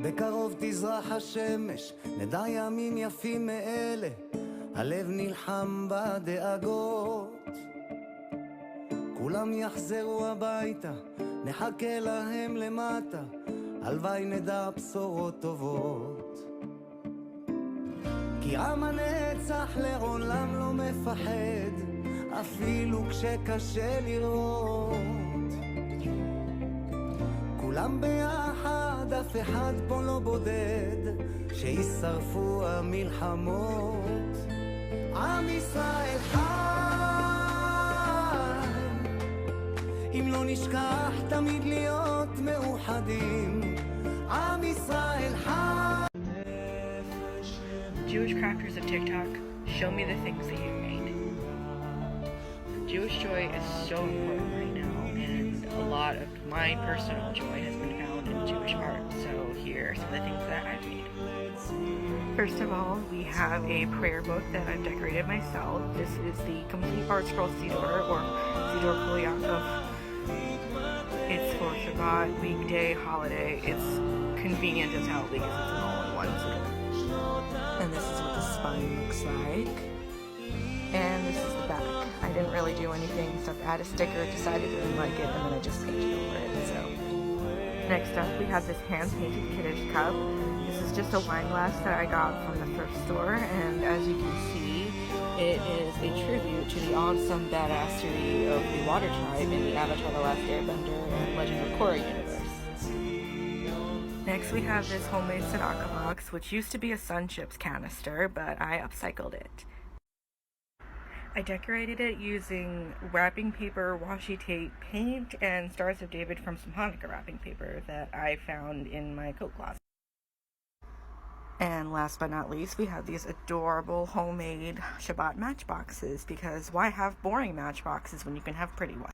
בקרוב תזרח השמש, נדע ימים יפים מאלה, הלב נלחם בדאגות. כולם יחזרו הביתה, נחכה להם למטה, הלוואי נדע בשורות טובות. כי עם הנצח לעולם לא מפחד, אפילו כשקשה לראות. כולם ביחד, אף אחד פה לא בודד, שישרפו המלחמות. עם ישראל חי, אם לא נשכח תמיד להיות מאוחדים. עם ישראל חי. Jewish crafters of TikTok, show me the things that you made. Jewish joy is so important right now, and a lot of my personal joy has been found in Jewish art. So here are some of the things that I've made. First of all, we have a prayer book that I've decorated myself. This is the Complete Art Scroll Siddur, or Siddur Kol Yaakov. It's for Shabbat, weekday, holiday. It's convenient as hell because it's an all-in-one Siddur. And this is what the spine looks like. And this is the back. I didn't really do anything except add a sticker, decided I didn't like it, and then I just painted over it. So next up we have this hand-painted Kiddush cup. This is just a wine glass that I got from the thrift store, and as you can see, it is a tribute to the awesome badassery of the Water Tribe in the Avatar: The Last Airbender and Legend of Korra universe. Next we have this homemade tzedakah box, which used to be a Sun Chips canister, but I upcycled it. I decorated it using wrapping paper, washi tape, paint, and Stars of David from some Hanukkah wrapping paper that I found in my coat closet. And last but not least, we have these adorable homemade Shabbat matchboxes, because why have boring matchboxes when you can have pretty ones?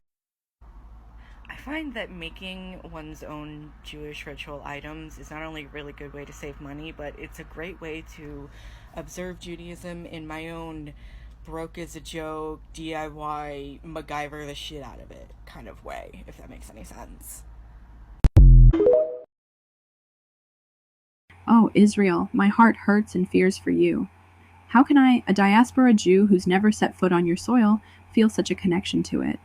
I find that making one's own Jewish ritual items is not only a really good way to save money, but it's a great way to observe Judaism in my own broke as a joke, DIY, MacGyver the shit out of it kind of way, if that makes any sense. Oh, Israel, my heart hurts and fears for you. How can I, a diaspora Jew who's never set foot on your soil, feel such a connection to it?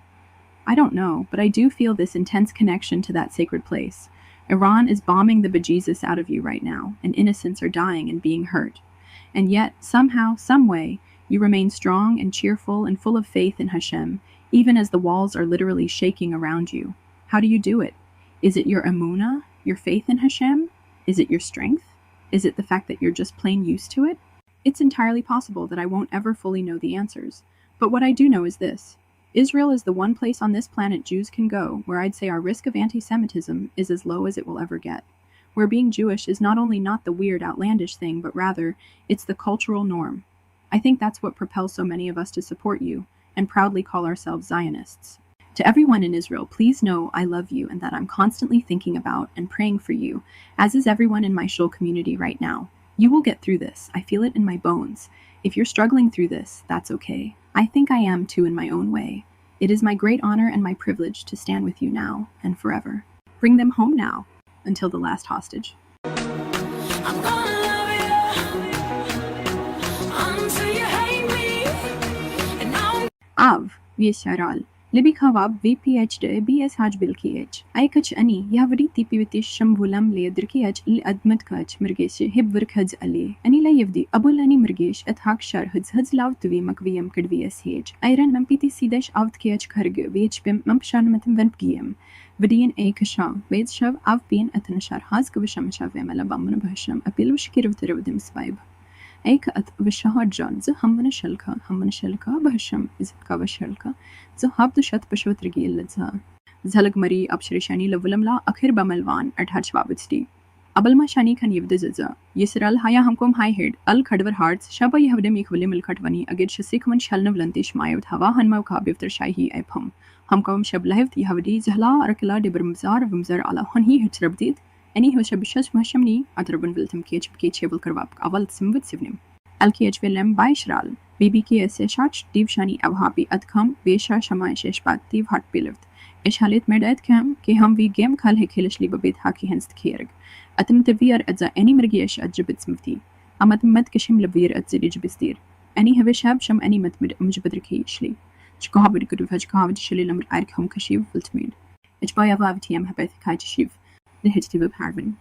I don't know, but I do feel this intense connection to that sacred place. Iran is bombing the bejesus out of you right now, and innocents are dying and being hurt. And yet, somehow, someway, you remain strong and cheerful and full of faith in Hashem, even as the walls are literally shaking around you. How do you do it? Is it your emunah, your faith in Hashem? Is it your strength? Is it the fact that you're just plain used to it? It's entirely possible that I won't ever fully know the answers. But what I do know is this. Israel is the one place on this planet Jews can go where I'd say our risk of anti-Semitism is as low as it will ever get. Where being Jewish is not only not the weird, outlandish thing, but rather, it's the cultural norm. I think that's what propels so many of us to support you and proudly call ourselves Zionists. To everyone in Israel, please know I love you and that I'm constantly thinking about and praying for you, as is everyone in my shul community right now. You will get through this. I feel it in my bones. If you're struggling through this, that's okay. I think I am too in my own way. It is my great honor and my privilege to stand with you now and forever. Bring them home now, until the last hostage. I'm gonna love you until you hate me. And now Av, Yisrael, لبي خواب في PhD BS هاج بالكيج أيكش أني يا وريتي بيوتيش شمبولم ليدركيج اللي أدمتكش مرجيشي هب ورك هز ألي أني لا يفدي أبو لاني مرجيش أتهاك شر هز لاو توي مكويم كردوي هيج أيرن من بيتي سيدش أوت كيج كهرج بيج بيم من بشان متن فن بجيم بدين أي كشام بيت شاف أف بين أتنشر هاز كبشام شافي ملا بامن بهشام أبيل وشكير وترودم سبايب أيك بشهر جان زه هم من الشلكة بهشم إذا بشلكة زه هابدو شت بشوت رجيل زهلق مري أبشرشاني لولم لا أخير بملوان أرتهاج بابتستي قبل ما شاني كان يبدأ ززا يسرال هيا همكم هاي هيرد الكدور هارتس شابا يهودم يكولي ملكتوني أجد شسيك من شلنا بلنتيش مايوت هوا هنما وكاب يفتر شايهي أيبهم همكم شب لهفت يهودي زهلا ركلا دبر مزار ومزار على هن هي هتربديد أني هو شبشش مهشمني أدربن فيلتم كيج بكيج يبل كرباب أول تسمبت سفنم الكيج فيلم بايشرال بي كي شارج ديف شاني أو هابي أدكم بيشا شمايش إشبات ديف هارت بيلفت إيش هاليت مردات كام كي هم في جيم كال هيك هلش لي ببيت هاكي هنست كيرج أتم تفير أتزا أني مرجيش أتجبت سمفتي أما تمت كشم لبير أتزلي جبستير أني هبي شاب شم أني متمد أمجبدركي شلي شكوها بدكدو فجكوها بدشلي لمر أرك هم كشيف فلتميد إجبايا فافتي أم هبيت كاي تشيف لهجتي ببهارفن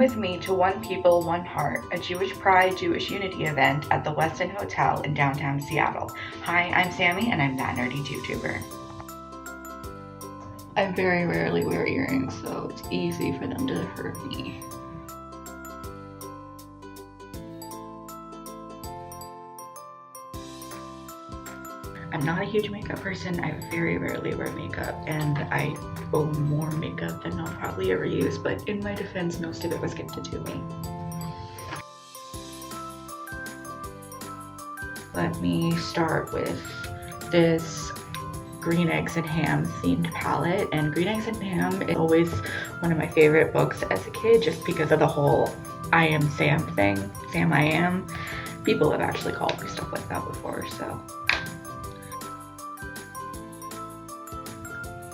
with me to One People, One Heart, a Jewish Pride, Jewish Unity event at the Westin Hotel in downtown Seattle. Hi, I'm Sammy, and I'm that nerdy Jewtuber. I very rarely wear earrings, so it's easy for them to hurt me. I'm not a huge makeup person. I very rarely wear makeup, and I own more makeup than I'll probably ever use, but in my defense, most of it was gifted to me. Let me start with this Green Eggs and Ham themed palette, and Green Eggs and Ham is always one of my favorite books as a kid just because of the whole I am Sam thing. Sam I am. People have actually called me stuff like that before, so.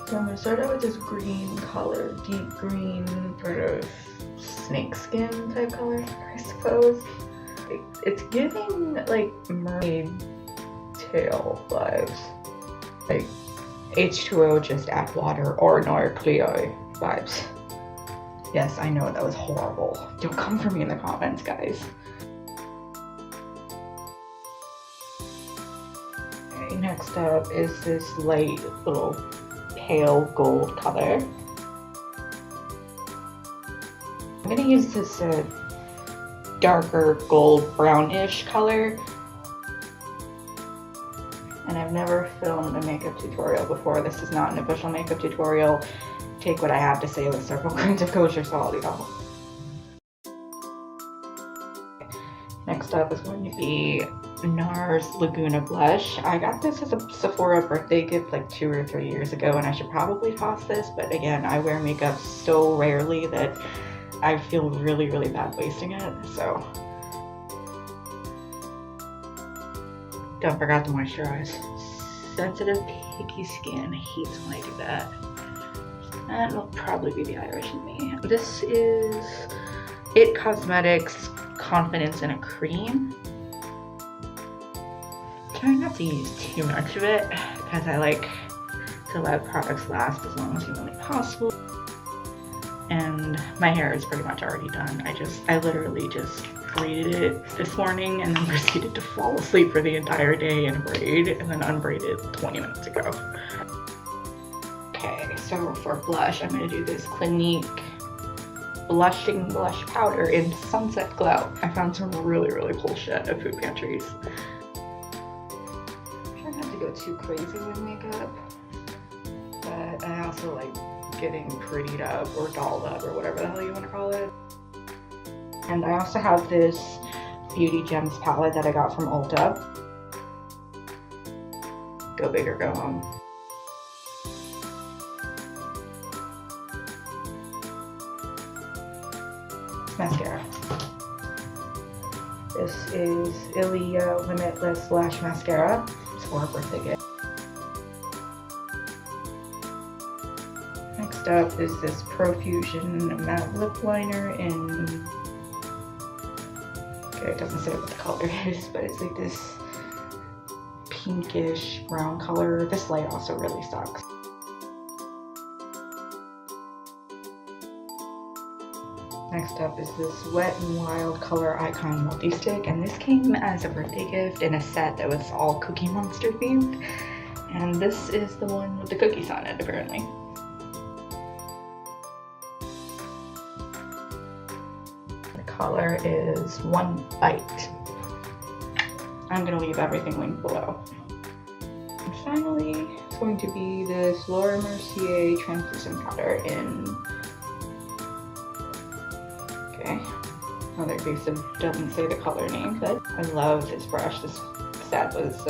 So I'm going to start out with this green color, deep green, sort of snakeskin type color, I suppose. It's giving like mermaid tail vibes. Like H2O just add water or Nor Cleo vibes. Yes, I know that was horrible. Don't come for me in the comments, guys. Okay, next up is this light little pale gold color. I'm gonna use this darker gold brownish color, and I've never filmed a makeup tutorial before. This is not an official makeup tutorial. Take what I have to say with several grains of kosher salt, y'all. Next up is going to be NARS Laguna Blush. I got this as a Sephora birthday gift like 2 or 3 years ago, and I should probably toss this, but again, I wear makeup so rarely that I feel really, really bad wasting it, so. Don't forget to moisturize. Sensitive, picky skin. I hate when I do that. That will probably be the Irish in me. This is IT Cosmetics Confidence in a Cream. Trying not to use too much of it because I like to let products last as long as humanly possible. And my hair is pretty much already done. I literally just braided it this morning and then proceeded to fall asleep for the entire day in a braid and then unbraided 20 minutes ago. Okay, so for blush, I'm gonna do this Clinique Blushing Blush Powder in Sunset Glow. I found some really, really cool shit at food pantries. Try not to go too crazy with makeup, but I also like getting prettied up or dolled up or whatever the hell you want to call it. And I also have this Beauty Gems palette that I got from Ulta. Go big or go home. Mascara. This is Ilia Limitless Lash Mascara. It's for a birthday gift. Next up is this Profusion Matte Lip Liner in, okay, it doesn't say what the color is, but it's like this pinkish brown color. This light also really sucks. Next up is this Wet n Wild Color Icon Multi-Stick, and this came as a birthday gift in a set that was all Cookie Monster themed, and this is the one with the cookies on it, apparently. The color is One Bite. I'm going to leave everything linked below. And finally, it's going to be this Laura Mercier Translucent Powder in, another case of doesn't say the color name, but I love this brush. This set was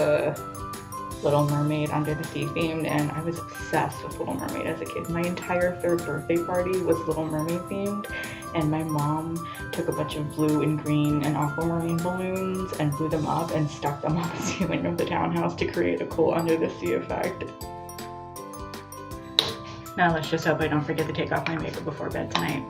Little Mermaid Under the Sea themed, and I was obsessed with Little Mermaid as a kid. My entire 3rd birthday party was Little Mermaid themed, and my mom took a bunch of blue and green and aquamarine balloons and blew them up and stuck them on the ceiling of the townhouse to create a cool under the sea effect. Now let's just hope I don't forget to take off my makeup before bed tonight.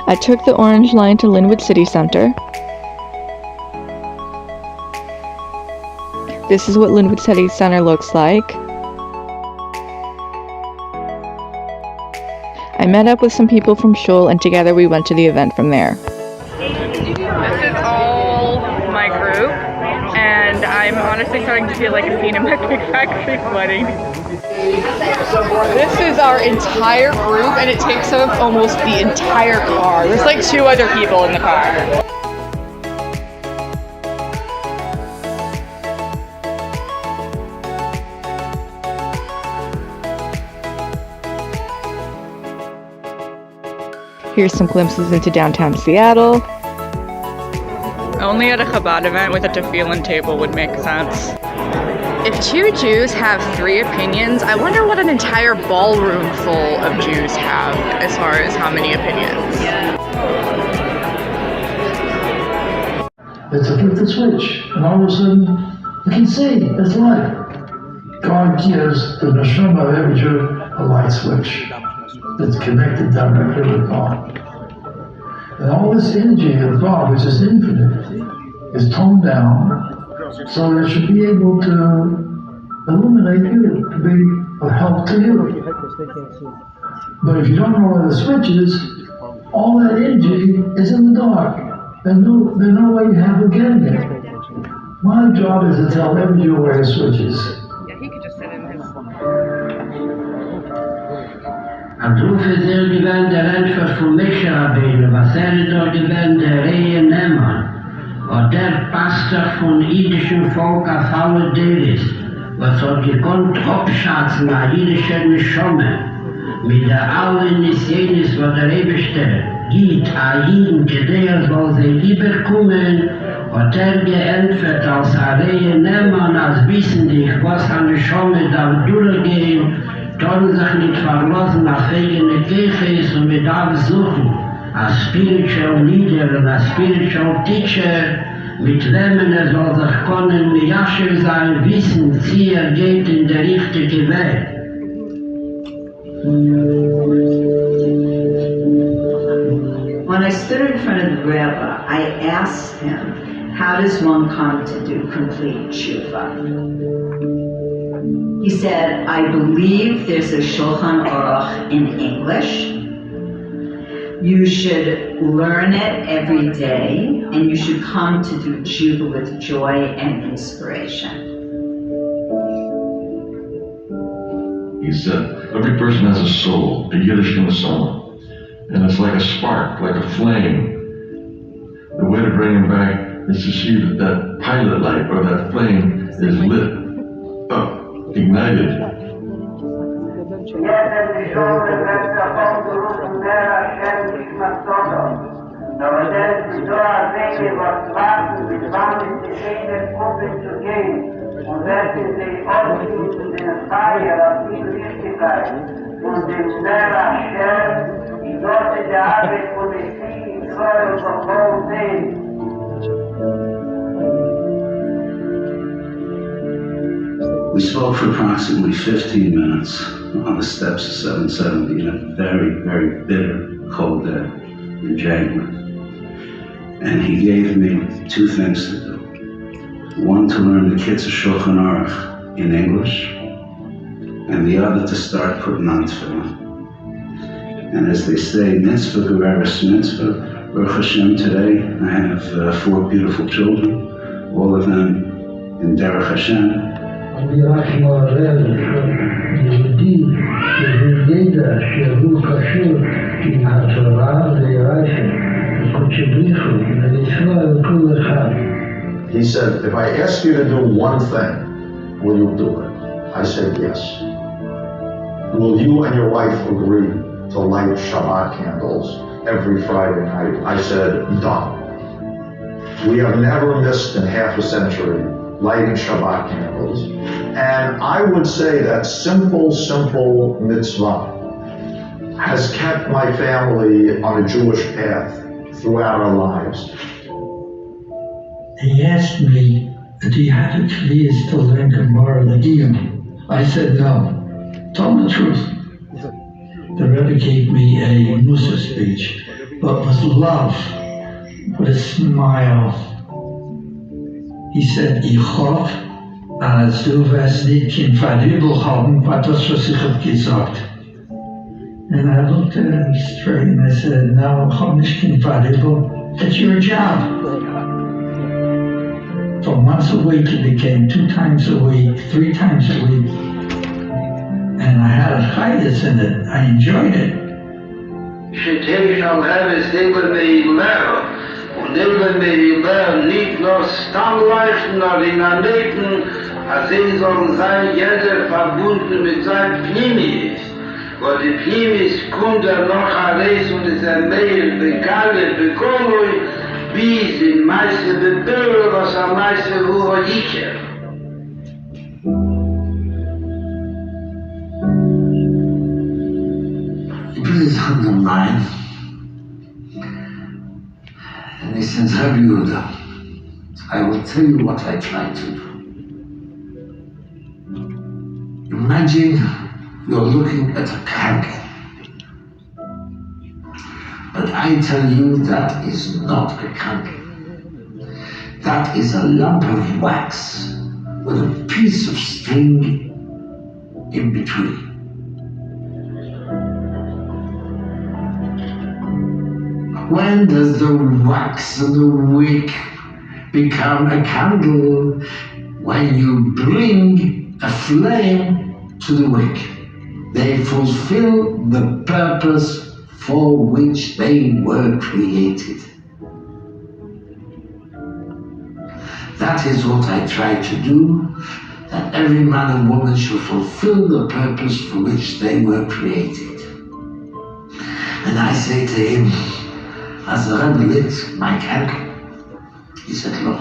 I took the orange line to Linwood City Center. This is what Linwood Study Center looks like. I met up with some people from Shul, and together we went to the event from there. This is all my group, and I'm honestly starting to feel like a scene in my Big Factory wedding. This is our entire group, and it takes up almost the entire car. There's like 2 other people in the car. Here's some glimpses into downtown Seattle. Only at a Chabad event with a tefillin table would make sense. If 2 Jews have 3 opinions, I wonder what an entire ballroom full of Jews have as far as how many opinions. It's a flip the switch, and all of a sudden, you can see, it's light. God gives the neshama of every Jew a light switch that's connected directly with God. And all this energy of God, which is infinite, is toned down so that it should be able to illuminate you, to be of help to you. But if you don't know where the switch is, all that energy is in the dark. There's no way you have of getting it. My job is to tell every Jew where the switch is. Yeah, he could just sit in his... Als offizier gewend der Entfer von Moshe Rabbeinu, was dort gewend der Rehe Nehmann, und der Pastor von jüdischem Volk auf alle Delis, was hat gekonnt abschätzen a jüdischer Neshome, mit der allen Nisjenis, wo der Eberste gibt a Jiden, der soll sie lieber kommen, hat geentfert als a Rehe Nehmann, als wissendig, was a Neshome darf durchgehen, können sich nicht verlassen auf eigene Kirches und wir darf suchen, als spiritual leader und als spiritual teacher, mit wem soll sich können Yasher sein, wissen, sie geht in der richtige Weg. When I stood in front of the rabbi, I asked him, how does one come to do complete tshuva? He said, I believe there's a Shulchan Aruch in English. You should learn it every day, and you should come to do tshuva with joy and inspiration. He said, every person has a soul, a Yiddish soul, and it's like a spark, like a flame. The way to bring him back is to see that pilot light or that flame is lit up. Ignited. We spoke for approximately 15 minutes on the steps of 770 in a very, very bitter, cold day in January. And he gave me 2 things to do. One, to learn the kids of Shulchan Aruch in English, and the other to start putting on tefillin. And as they say, mitzvah gereris mitzvah. Baruch Hashem, today I have 4 beautiful children, all of them in Derech Hashem. אני רק מעורר יהודי שידע שהוא קשור עם התורה וירשת וקודשי בריחו ולשמוע כל אחד. He said, if I ask you to do one thing, will you do it? I said yes. Will you and your wife agree to light Shabbat candles every Friday night? I said, done. We have never missed in half a century lighting Shabbat candles. And I would say that simple mitzvah has kept my family on a Jewish path throughout our lives. He asked me, do you have it please to learn Hava Nagila? I said no. Tell the truth. The Rebbe gave me a Musa speech, but with love, with a smile. He said, Ichov als du wirst nicht kein Verübel haben, war das, was ich hab gesagt. And I looked at him straight and I said, no, ich hab nicht kein Verübel. It's your job. From once a week it became 2 times a week, 3 times a week. And I had a hiatus in it. I enjoyed it. שתהיה שם הרס נגד מעילה, ונגד מעילה nicht nur סתם leichten, aber in Anbeten, als sie sollen sein, jeder verbunden mit seinem Pnimis. Und die Pnimis kommt noch heraus und es ermeilt, bekannt, bekommen, wie sie meiste bebühren, was am meisten hohe Iker. Please underline. And he says, Rabbi Yehuda, I will tell you what I try to do. Imagine you're looking at a candle. But I tell you that is not a candle. That is a lump of wax with a piece of string in between. When does the wax and the wick become a candle? When you bring a flame to the wick. They fulfill the purpose for which they were created. That is what I try to do, that every man and woman should fulfill the purpose for which they were created. And I say to him, as the Rebbe lit my candle, he said, "Lo,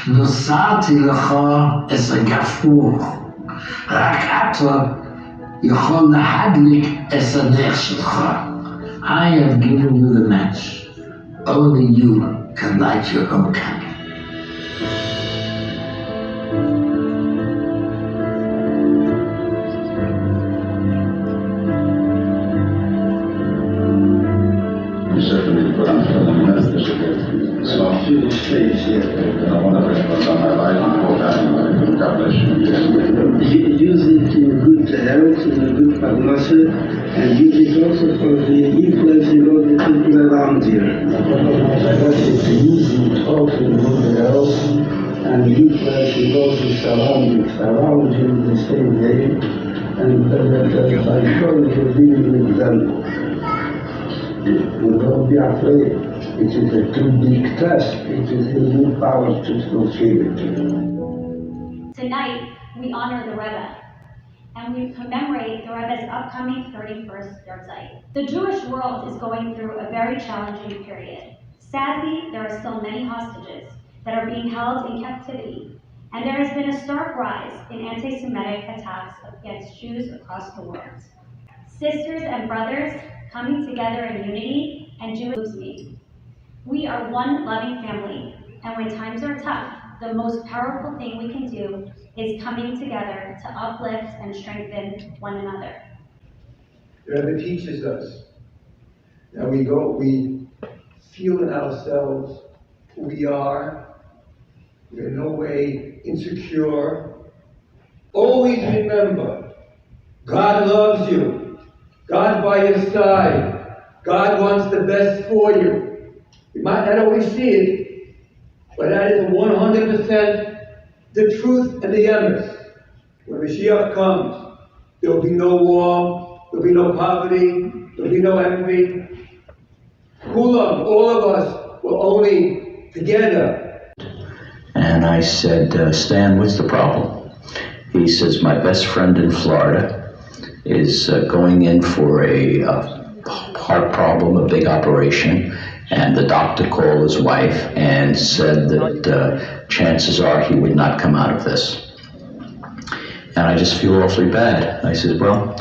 nosati lecha es hagafur, rak ata yochol lahadlik es hanech shelcha." I have given you the match. Only you can light your own candle. Use it in good health, in good prognosis, and use it also for the influencing of the people around you. Use it also in good health and influencing those who surround you in the same way, and by showing you being an example. Don't be afraid. It is a too big task. It is in your power to fulfill it. Tonight, we honor the Rebbe, and we commemorate the Rebbe's upcoming 31st Yahrzeit. The Jewish world is going through a very challenging period. Sadly, there are still many hostages that are being held in captivity, and there has been a stark rise in anti-Semitic attacks against Jews across the world. Sisters and brothers coming together in unity and Jewish moves me. We are one loving family, and when times are tough, the most powerful thing we can do is coming together to uplift and strengthen one another. The Rebbe teaches us that we feel in ourselves who we are. We're in no way insecure. Always remember, God loves you. God's by your side. God wants the best for you. You might not always see it, but that is 100% the truth and the emes. When Mashiach comes, there will be no war, there will be no poverty, there will be no envy. Kulam, all of us, will only together. And I said, Stan, what's the problem? He says, my best friend in Florida is going in for a heart problem, a big operation. And the doctor called his wife and said that chances are he would not come out of this. And I just feel awfully bad. I said, well,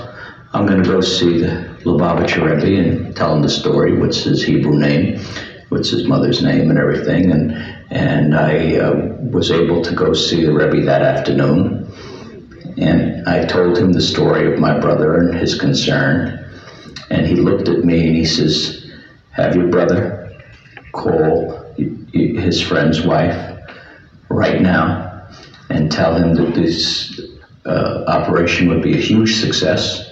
I'm going to go see the Lubavitcher Rebbe and tell him the story, what's his Hebrew name, what's his mother's name and everything. And I was able to go see the Rebbe that afternoon. And I told him the story of my brother and his concern. And he looked at me and he says, have your brother call his friend's wife right now and tell him that this operation would be a huge success,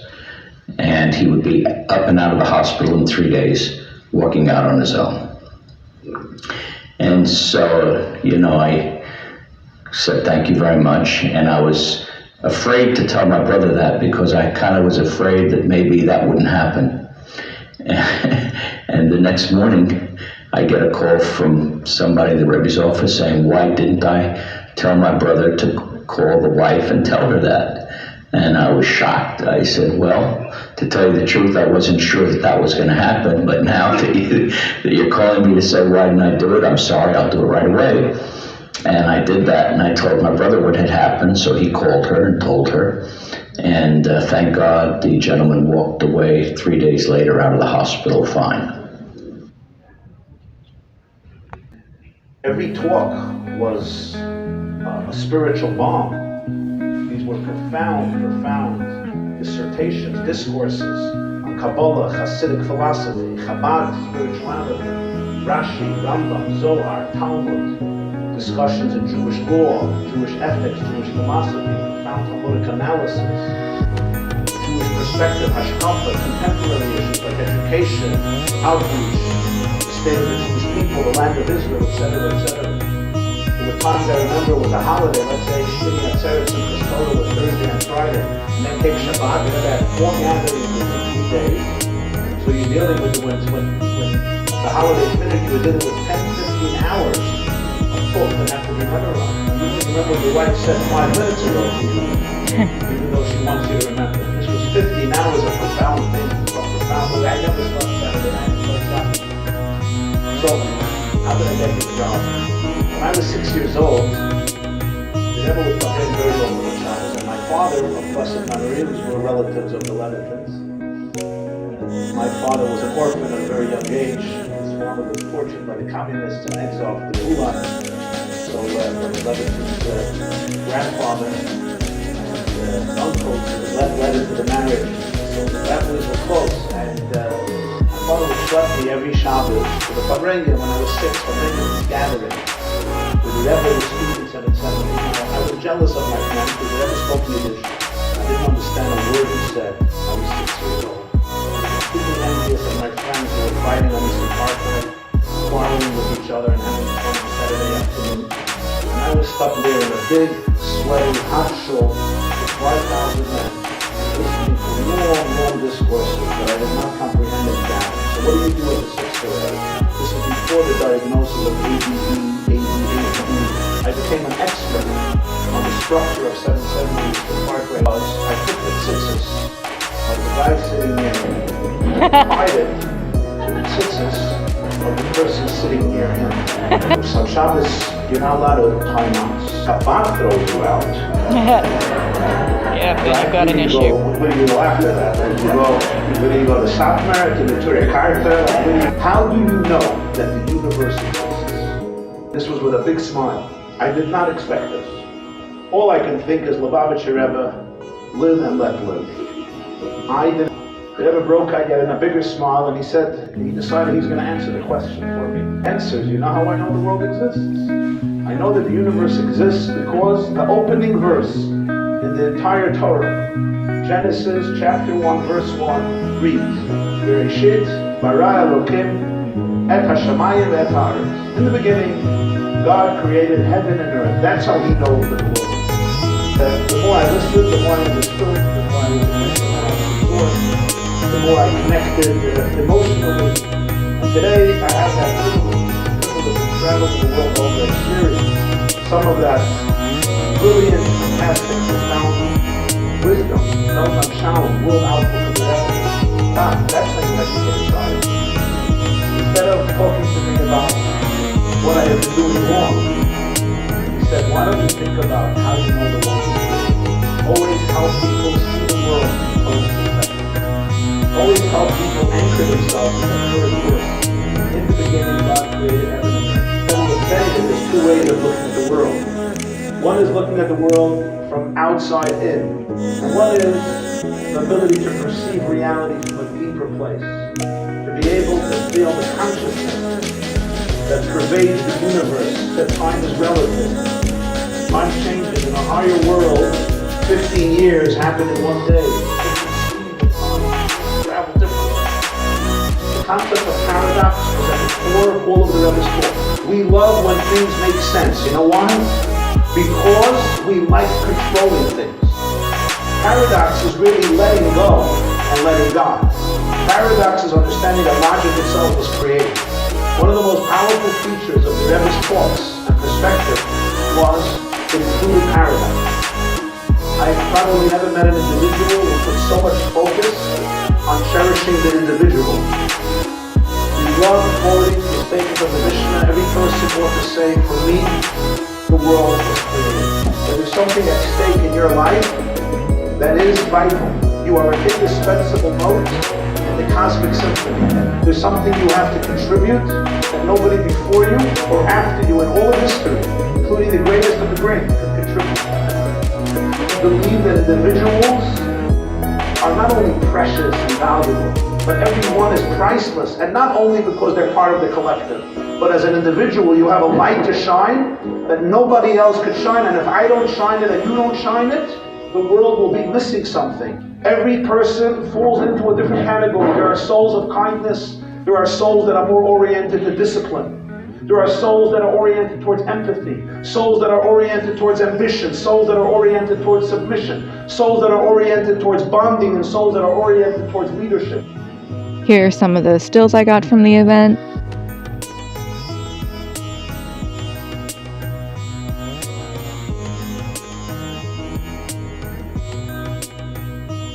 and he would be up and out of the hospital in 3 days, walking out on his own. And so, I said thank you very much, and I was afraid to tell my brother that because I kind of was afraid that maybe that wouldn't happen. And the next morning, I get a call from somebody in the Rebbe's office saying, why didn't I tell my brother to call the wife and tell her that? And I was shocked. I said, well, to tell you the truth, I wasn't sure that was going to happen, but now that you're calling me to say, why didn't I do it? I'm sorry, I'll do it right away. And I did that, and I told my brother what had happened, so he called her and told her. And thank God the gentleman walked away 3 days later out of the hospital fine. Every talk was a spiritual bomb. These were profound dissertations, discourses on Kabbalah, Hasidic philosophy, Chabad spirituality, Rashi, Rambam, Zohar, Talmud, discussions in Jewish law, Jewish ethics, Jewish philosophy, profound Talmudic analysis, Jewish perspective, Hashkafa, contemporary issues like education, outreach, the state of the Jewish people, the land of Israel, etc., etc. There were times I remember it was a holiday, let's say Shmini Atzeres and Christopher was Thursday and Friday, and then came Shabbat, and then had 4 gatherings within 3 days. So you're dealing with when the holiday finished, you were dealing with 10, 15 hours of talk that have to be memorized. You didn't remember what your wife said 5 minutes ago to you, even though she wants you to remember. This was 15 hours of profound things, profound. I never slept Saturday night until Sunday. So, how did I get this job? When I was 6 years old, the Rebbe was behind very well with the Shabbos, and my father, of Blessed Memory, were relatives of the Levitins. My father was an orphan at a very young age. His father was tortured by the communists and exiled to the Gulag. So the Levitins' grandfather and uncle led into the marriage. So the families were close, and my father would schlep me every Shabbos to the Fabrengen when I was 6, Fabrengen gathering. With the Rebbe, the students, and etc. I was jealous of my friend because the Rebbe spoke Yiddish. I didn't understand a word he said. I was 6 years old. Feeling envious of my friends who were fighting on Eastern Parkway, quarreling with each other and having fun on Saturday afternoon. And I was stuck there in a big, sweaty, hot shul with 5,000 men, listening to long discourses that I did not comprehend in Gaelic. So what do you do as a 6th grader? This is before the diagnosis of ADD. I became an expert on the structure of 770 Eastern Parkway. I took the tzitzis of the guy sitting near me, divided the tzitzis of the person sitting near him. So Shabbos, you're not allowed to time outs. Shabbat throws you out. Yeah, but you've got an issue. Where do you go after that? Where do you go to Satmar, to the Turek Karta? How do you know that the universe exists? This was with a big smile. I did not expect this. All I can think is Lubavitcher Rebbe, live and let live. I didn't. The Rebbe broke out yet in a bigger smile, and he decided he's going to answer the question for me. Answers, you know how I know the world exists? I know that the universe exists because the opening verse in the entire Torah, Genesis chapter 1 verse 1, reads, Bereshit bara Elokim et hashamayim et haaretz. In the beginning, God created heaven and earth. That's how he knows the world. The more I listened, the more I understood, the more I was the more I connected emotionally. And today I have that privilege to travel the world over experience. Some of that brilliant, fantastic, profound wisdom, Melcham Shalom, world outlook of the Rebbe. That's how you educate a child. Instead of talking to me about what I have been doing wrong, he said, why don't you think about how you know the world is good? Always help people see the world in close perspective. Always help people anchor themselves in the first verse. In the beginning, God created heaven and earth. Then we'll say that there's 2 ways of looking at the world. One is looking at the world from outside in, and one is the ability to perceive reality from a deeper place. To be able to feel the consciousness that pervades the universe, that time is relative. Time changes in our higher world, 15 years happened in one day. Travel differently. The concept of paradox is at the core of all of the Rebbe's talk. We love when things make sense. You know why? Because we like controlling things. Paradox is really letting go and letting God. Paradox is understanding that logic itself was created. One of the most powerful features of the Rebbe's talks and perspective was it included paradox. I've probably never met an individual who put so much focus on cherishing the individual. We love quoting the statement of the Mishnah. Every person ought to say, for me, the world was created. There is something at stake in your life that is vital. You are an indispensable note in the cosmic symphony. There's something you have to contribute that nobody before you or after you in all of history, including the greatest of the great, could contribute. Believe that individuals are not only precious and valuable, but everyone is priceless, and not only because they're part of the collective, but as an individual you have a light to shine that nobody else could shine, and if I don't shine it and you don't shine it, the world will be missing something. Every person falls into a different category. There are souls of kindness, there are souls that are more oriented to discipline. There are souls that are oriented towards empathy, souls that are oriented towards ambition, souls that are oriented towards submission, souls that are oriented towards bonding, and souls that are oriented towards leadership. Here are some of the stills I got from the event.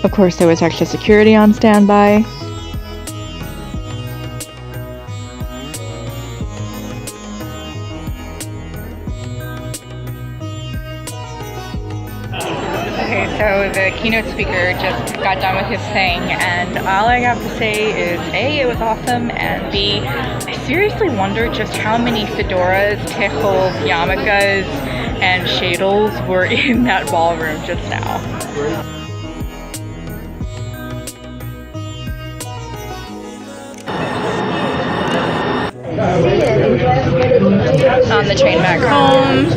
Of course, there was extra security on standby. Okay, so the keynote speaker just got done with his thing, and all I have to say is A, it was awesome, and B, I seriously wonder just how many fedoras, tichels, yarmulkes, and shadels were in that ballroom just now. On the train back home.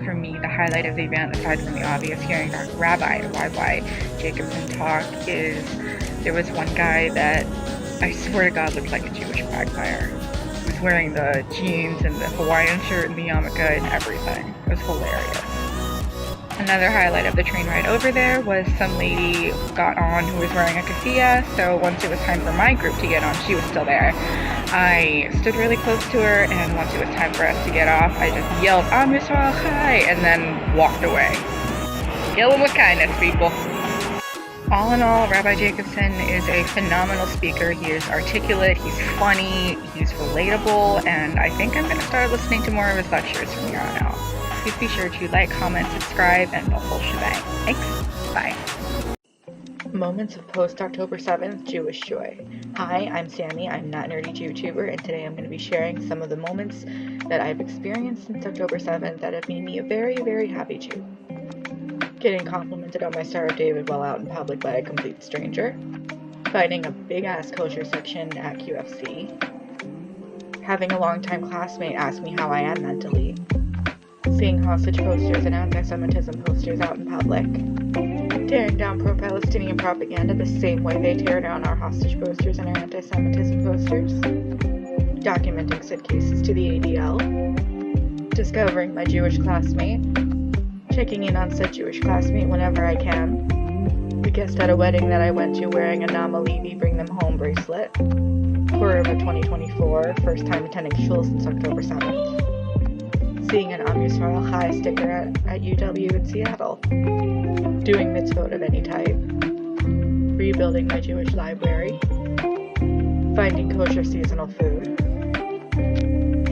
For me, the highlight of the event, aside from the obvious hearing Rabbi YY Jacobson talk, is there was one guy that I swear to God looked like a Jewish flag flyer. He was wearing the jeans and the Hawaiian shirt and the yarmulke and everything. It was hilarious. Another highlight of the train ride over there was some lady got on who was wearing a keffiyeh, so once it was time for my group to get on, she was still there. I stood really close to her, and once it was time for us to get off, I just yelled, Yisrael Chai, and then walked away. Kill him with kindness, people. All in all, Rabbi Jacobson is a phenomenal speaker. He is articulate, he's funny, he's relatable, and I think I'm going to start listening to more of his lectures from here on out. Please be sure to like, comment, subscribe, and the whole shebang. Thanks. Bye. Moments of post-October 7th Jewish joy. Hi, I'm Sammy. I'm not nerdy Jewtuber, and today I'm going to be sharing some of the moments that I've experienced since October 7th that have made me a very, very happy Jew. Getting complimented on my Star of David while out in public by a complete stranger. Finding a big-ass kosher section at QFC. Having a longtime classmate ask me how I am mentally. Seeing hostage posters and anti-Semitism posters out in public. Tearing down pro-Palestinian propaganda the same way they tear down our hostage posters and our anti-Semitism posters. Documenting said cases to the ADL. Discovering my Jewish classmate. Checking in on said Jewish classmate whenever I can. The guest at a wedding that I went to wearing a Nama Levi Bring Them Home bracelet. Purim of 2024, first time attending shul since October 7th. Seeing an Yisrael Chai sticker at UW in Seattle. Doing mitzvot of any type. Rebuilding my Jewish library. Finding kosher seasonal food.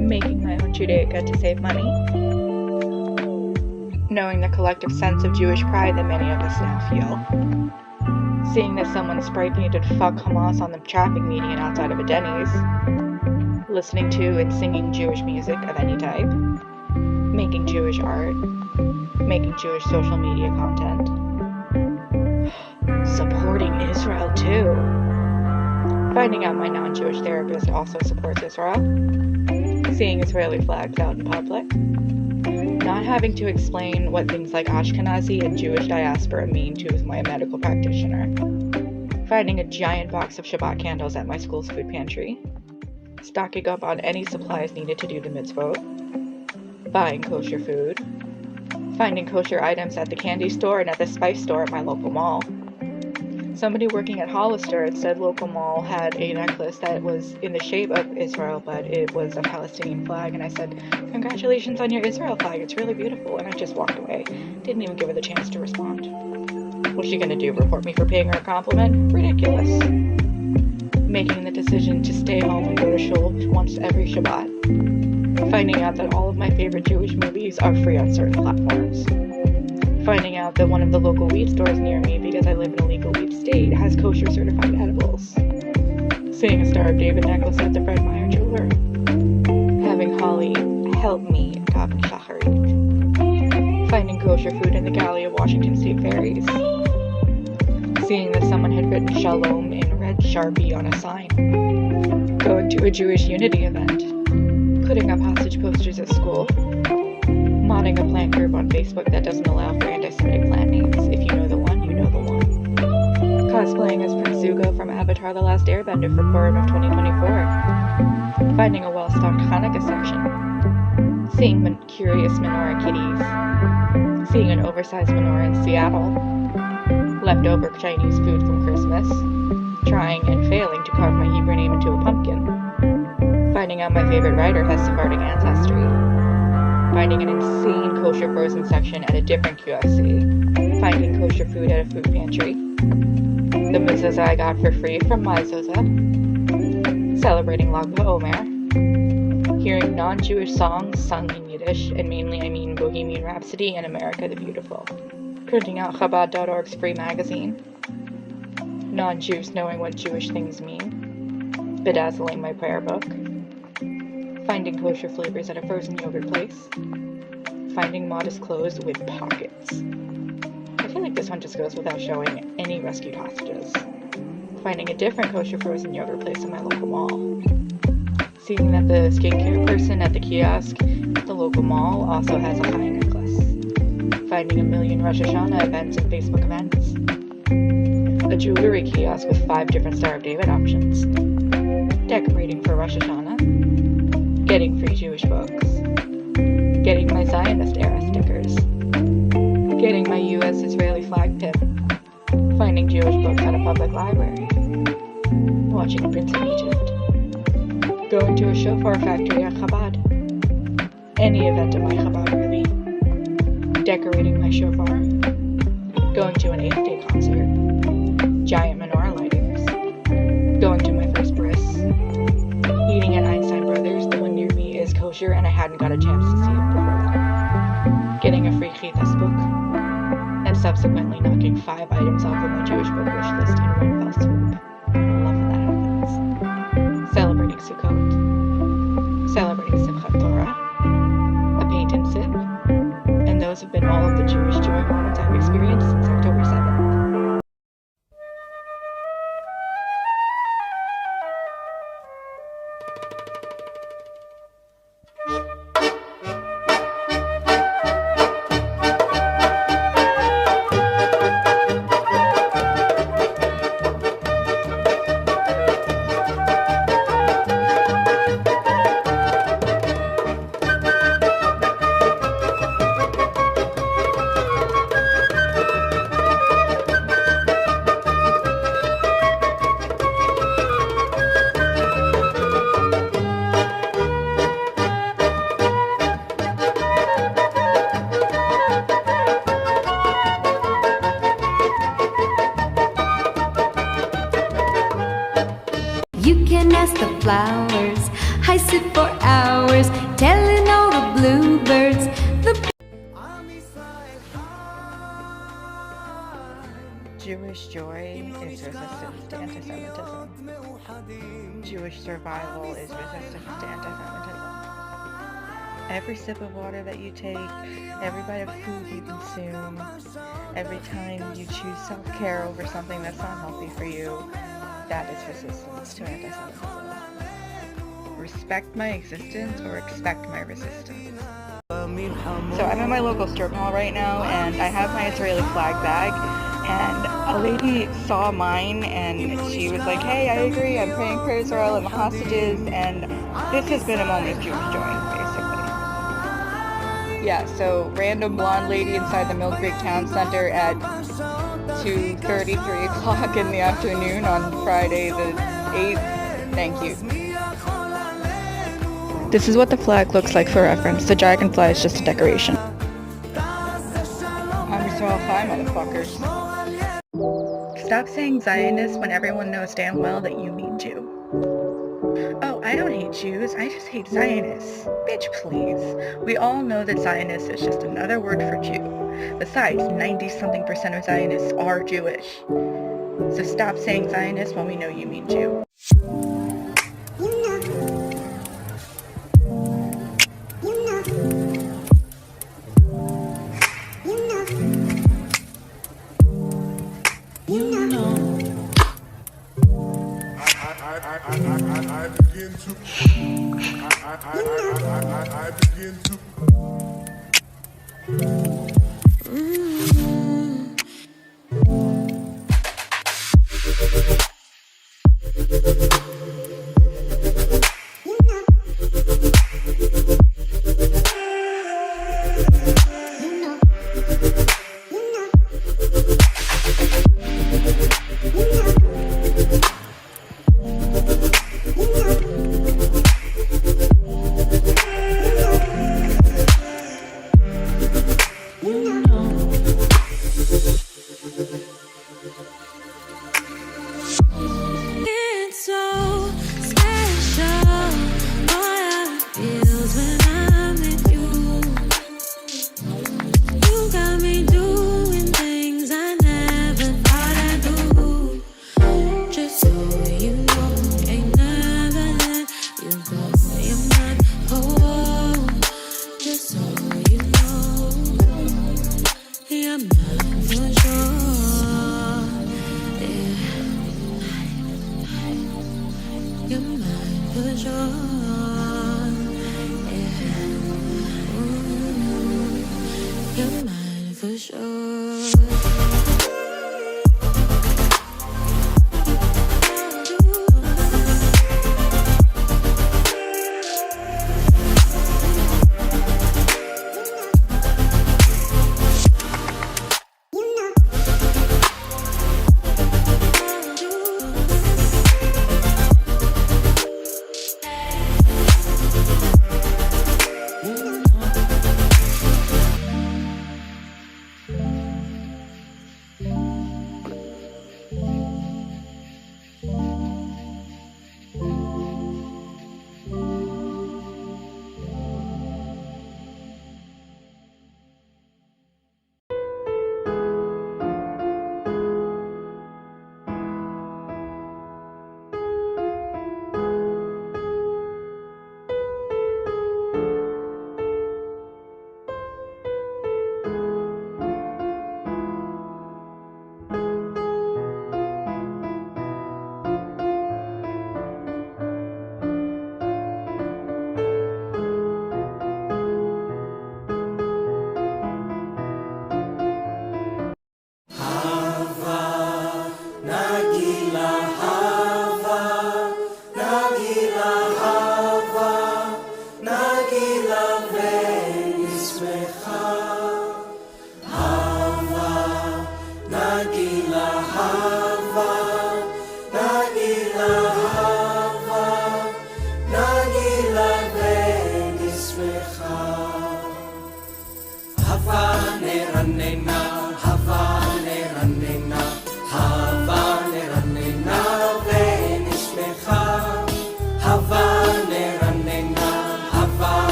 Making my own Judaica to save money. Knowing the collective sense of Jewish pride that many of us now feel. Seeing that someone spray painted "Fuck Hamas" on the traffic median outside of a Denny's. Listening to and singing Jewish music of any type. Making Jewish art. Making Jewish social media content. Supporting Israel too. Finding out my non-Jewish therapist also supports Israel. seeing Israeli flags out in public, not having to explain what things like Ashkenazi and Jewish diaspora mean to my medical practitioner, finding a giant box of Shabbat candles at my school's food pantry, stocking up on any supplies needed to do the mitzvot, buying kosher food, finding kosher items at the candy store and at the spice store at my local mall. Somebody working at Hollister at said local mall had a necklace that was in the shape of Israel, but it was a Palestinian flag, and I said, "Congratulations on your Israel flag, it's really beautiful," and I just walked away. Didn't even give her the chance to respond. What's she gonna do, report me for paying her a compliment? Ridiculous. Making the decision to stay home and go to shul once every Shabbat. Finding out that all of my favorite Jewish movies are free on certain platforms. Finding out that one of the local weed stores near me, because I live in a legal weed state, has kosher certified edibles. Seeing a Star of David necklace at the Fred Meyer jeweler. Having Holly help me daven shacharit. Finding kosher food in the galley of Washington State Ferries. Seeing that someone had written Shalom in red Sharpie on a sign. Going to a Jewish Unity event. Putting up hostage posters at school. Modding a plant group on Facebook that doesn't allow for anti-Semitic plant names. If you know the one, you know the one. Cosplaying as Prince Zuko from Avatar: The Last Airbender for Purim of 2024. Finding a well-stocked Hanukkah section. Seeing curious menorah kitties. Seeing an oversized menorah in Seattle. Leftover Chinese food from Christmas. Trying and failing to carve my Hebrew name into a pumpkin. Finding out my favorite writer has Sephardic ancestry. Finding an insane kosher frozen section at a different QFC. Finding kosher food at a food pantry. The mezuzah I got for free from my zozah. Celebrating Lag BaOmer. Hearing non-Jewish songs sung in Yiddish, and mainly I mean Bohemian Rhapsody and America the Beautiful. Printing out Chabad.org's free magazine. Non-Jews knowing what Jewish things mean. Bedazzling my prayer book. Finding kosher flavors at a frozen yogurt place. Finding modest clothes with pockets. I feel like this one just goes without showing any rescued hostages. Finding a different kosher frozen yogurt place in my local mall. Seeing that the skincare person at the kiosk at the local mall also has a high necklace. Finding a million Rosh Hashanah events and Facebook events. A jewelry kiosk with 5 different Star of David options. Decorating for Rosh Hashanah. Getting free Jewish books. Getting my Zionist era stickers. Getting my US Israeli flag pin. Finding Jewish books at a public library. Watching Prince of Egypt. Going to a shofar factory at Chabad. Any event at my Chabad really. Decorating my shofar. Going to an 8th day concert. Giant menorah lightings. Going to my first bris. Eating at Einstein Brothers, the one near me is kosher and I hadn't got a chance to see it before that. Getting a free Chitas book. And subsequently knocking 5 items off of my Jewish book wish list in one fell swoop. I love when that happens. Celebrating Sukkot. Celebrating Simchat Torah. A paint and sip. And those have been all of the Jewish joy moments I've experienced since October 7th. You can ask the flowers, I sit for hours telling all the bluebirds the Jewish joy is resistance to anti-Semitism. Jewish survival is resistance to anti-Semitism. Every sip of water that you take, every bite of food you consume, every time you choose self-care over something that's not healthy for you, that is resistance to anti-Semitism. respect my existence or expect my resistance. So I'm at my local strip mall right now, and I have my Israeli flag bag, and a lady saw mine and she was like, hey, I agree, I'm praying for Israel and the hostages, and this has been a moment of Jewish joy, basically. Yeah, so random blonde lady inside the Mill Creek Town Center at 2:33 o'clock in the afternoon on Friday the 8th. Thank you. This is what the flag looks like for reference. The dragonfly is just a decoration. I'm Yisrael Chai, motherfuckers. Stop saying Zionist when everyone knows damn well that you mean Jew. Oh, I don't hate Jews, I just hate Zionists. Bitch, please. We all know that Zionist is just another word for Jew. Besides, 90-something% of Zionists are Jewish. So stop saying Zionist when we know you mean Jew. I begin to